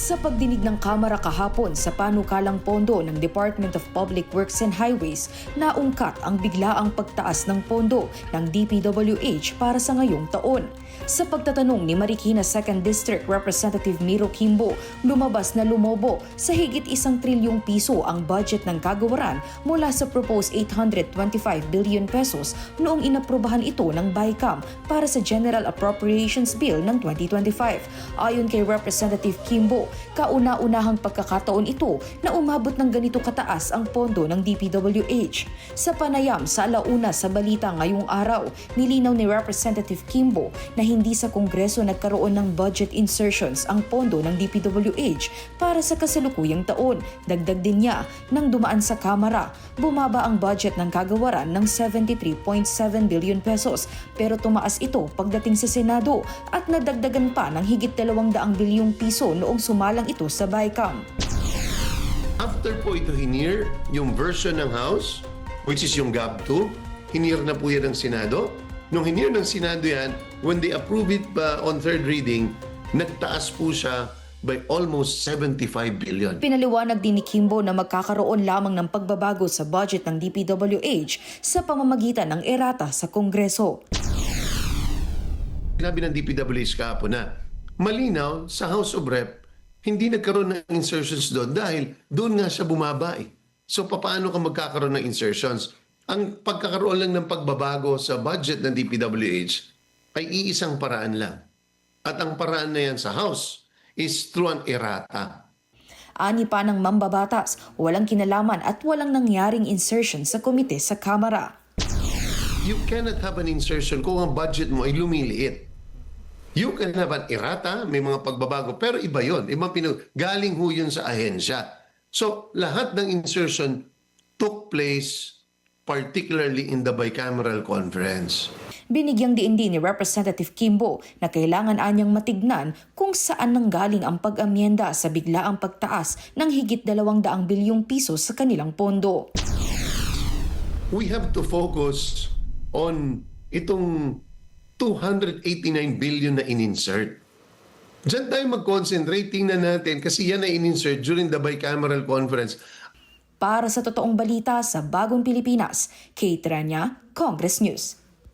Sa pagdinig ng Kamara kahapon sa panukalang pondo ng Department of Public Works and Highways, naungkat ang biglaang pagtaas ng pondo ng DPWH para sa ngayong taon. Sa pagtatanong ni Marikina 2nd District Representative Miro Kimbo, lumabas na lumobo sa higit 1 trilyong piso ang budget ng kagawaran mula sa proposed 825 billion pesos noong inaprubahan ito ng BICAM para sa General Appropriations Bill ng 2025. Ayon kay Representative Kimbo, kauna-unahang pagkakataon ito na umabot ng ganito kataas ang pondo ng DPWH. Sa panayam sa alauna sa balita ngayong araw, nilinaw ni Representative Kimbo na hindi sa Kongreso nagkaroon ng budget insertions ang pondo ng DPWH para sa kasalukuyang taon. Dagdag din niya, nang dumaan sa Kamara, bumaba ang budget ng kagawaran ng 73.7 billion pesos pero tumaas ito pagdating sa Senado at nadagdagan pa ng higit 200 bilyong piso noong sumalang ito sa BICAM. After po ito hinir, yung version ng House, which is yung GAB2, hinir na po yan ng Senado. Nung hinir ng Senado yan, when they approve it on third reading, nagtaas po siya by almost 75 billion. Pinaliwanag din ni Kimbo na magkakaroon lamang ng pagbabago sa budget ng DPWH sa pamamagitan ng erata sa Kongreso. Sinabi ng DPWH kahapon na malinaw sa House of Rep, hindi nagkaroon ng insertions doon dahil doon nga siya bumaba eh. So paano ka magkakaroon ng insertions? Ang pagkakaroon lang ng pagbabago sa budget ng DPWH ay iisang paraan lang. At ang paraan na yan sa House is through an errata. Ani pa ng mambabatas, walang kinalaman at walang nangyaring insertion sa komite sa Kamara. You cannot have an insertion kung ang budget mo ay lumiliit. You can have an errata, may mga pagbabago, pero iba yun. Galing ho yun sa ahensya. So, lahat ng insertion took place particularly in the bicameral conference. Binigyang diin din ni Representative Kimbo na kailangan anyang matignan kung saan nanggaling ang pag-amyenda sa biglaang pagtaas ng higit 200 bilyong piso sa kanilang pondo. We have to focus on itong 289 billion na in-insert. Diyan tayo mag-concentrate, tingnan natin kasi yan na in-insert during the bicameral conference. Para sa totoong balita sa Bagong Pilipinas, Kate Rania, Congress News.